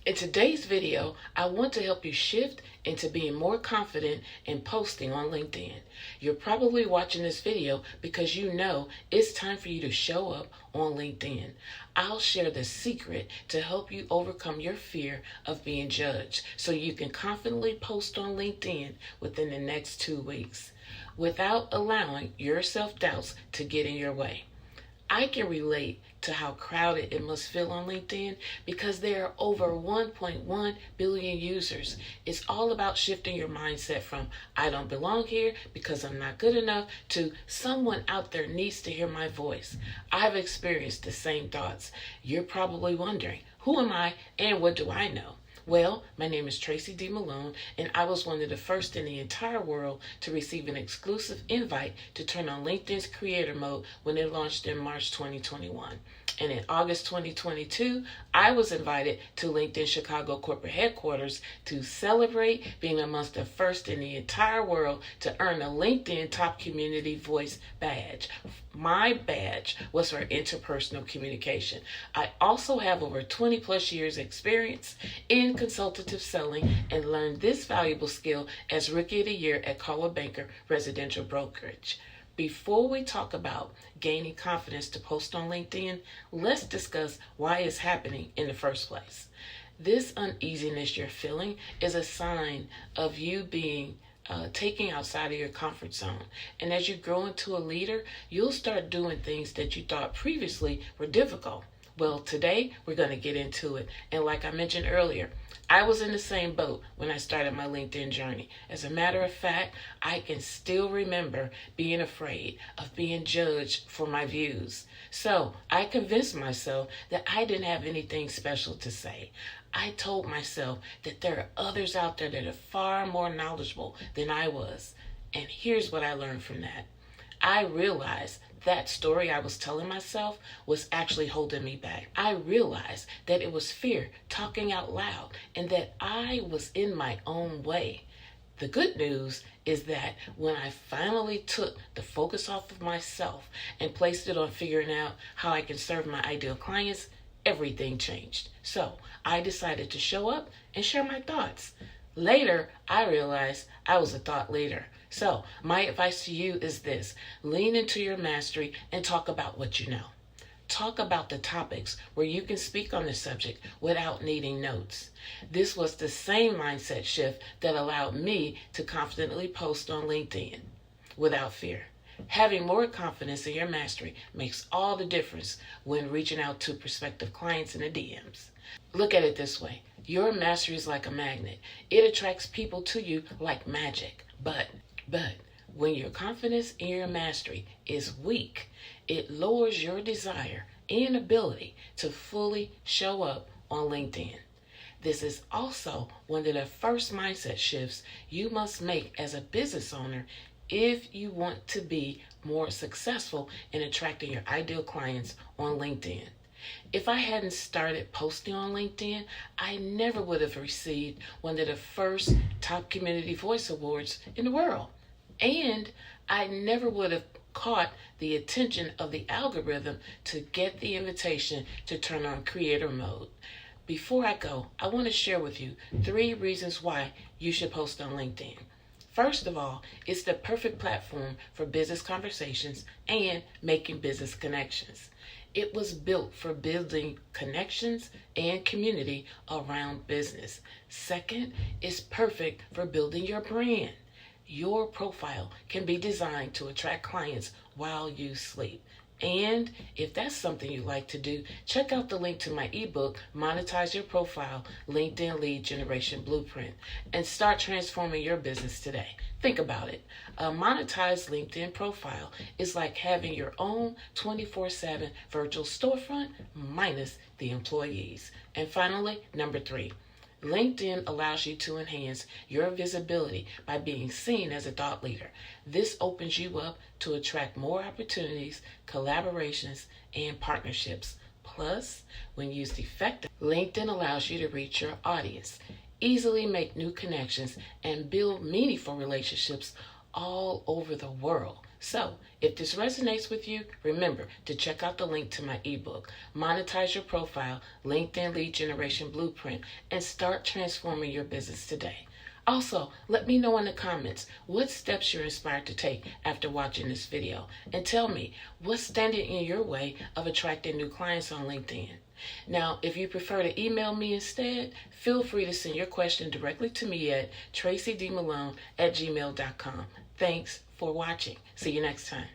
In today's video, I want to help you shift into being more confident in posting on LinkedIn. You're probably watching this video because you know it's time for you to show up on LinkedIn. I'll share the secret to help you overcome your fear of being judged so you can confidently post on LinkedIn within the next 2 weeks without allowing your self-doubts to get in your way. I can relate to how crowded it must feel on LinkedIn because there are over 1.1 billion users. It's all about shifting your mindset from I don't belong here because I'm not good enough to someone out there needs to hear my voice. I've experienced the same thoughts. You're probably wondering, who am I and what do I know? Well, my name is Tracy D. Malone, and I was one of the first in the entire world to receive an exclusive invite to turn on LinkedIn's creator mode when it launched in March 2021. And in August 2022, I was invited to LinkedIn Chicago corporate headquarters to celebrate being amongst the first in the entire world to earn a LinkedIn Top Community Voice badge. My badge was for interpersonal communication. I also have over 20 plus years experience in consultative selling and learned this valuable skill as Rookie of the Year at Coldwell Banker Residential Brokerage. Before we talk about gaining confidence to post on LinkedIn, let's discuss why it's happening in the first place. This uneasiness you're feeling is a sign of you being taking outside of your comfort zone. And as you grow into a leader, you'll start doing things that you thought previously were difficult. Well, today we're going to get into it. And like I mentioned earlier, I was in the same boat when I started my LinkedIn journey. As a matter of fact, I can still remember being afraid of being judged for my views. So I convinced myself that I didn't have anything special to say. I told myself that there are others out there that are far more knowledgeable than I was. And here's what I learned from that. I realized that story I was telling myself was actually holding me back. I realized that it was fear talking out loud and that I was in my own way. The good news is that when I finally took the focus off of myself and placed it on figuring out how I can serve my ideal clients, everything changed. So I decided to show up and share my thoughts. Later, I realized I was a thought leader. So my advice to you is this: lean into your mastery and talk about what you know. Talk about the topics where you can speak on the subject without needing notes. This was the same mindset shift that allowed me to confidently post on LinkedIn without fear. Having more confidence in your mastery makes all the difference when reaching out to prospective clients in the DMs. Look at it this way. Your mastery is like a magnet. It attracts people to you like magic. But when your confidence in your mastery is weak, it lowers your desire and ability to fully show up on LinkedIn. This is also one of the first mindset shifts you must make as a business owner if you want to be more successful in attracting your ideal clients on LinkedIn. If I hadn't started posting on LinkedIn, I never would have received one of the first Top Community Voice Awards in the world. And I never would have caught the attention of the algorithm to get the invitation to turn on creator mode. Before I go, I want to share with you 3 reasons why you should post on LinkedIn. First of all, it's the perfect platform for business conversations and making business connections. It was built for building connections and community around business. Second, it's perfect for building your brand. Your profile can be designed to attract clients while you sleep. And if that's something you like to do, check out the link to my ebook, Monetize Your Profile, LinkedIn Lead Generation Blueprint, and start transforming your business today. Think about it. A monetized LinkedIn profile is like having your own 24/7 virtual storefront minus the employees. And finally, number 3. LinkedIn allows you to enhance your visibility by being seen as a thought leader. This opens you up to attract more opportunities, collaborations, and partnerships. Plus, when used effectively, LinkedIn allows you to reach your audience, easily make new connections, and build meaningful relationships, all over the world. So, if this resonates with you, remember to check out the link to my ebook, Monetize Your Profile, LinkedIn Lead Generation Blueprint, and start transforming your business today. Also, let me know in the comments what steps you're inspired to take after watching this video, and tell me what's standing in your way of attracting new clients on LinkedIn. Now, if you prefer to email me instead, feel free to send your question directly to me at tracydmalone@gmail.com. Thanks for watching. See you next time.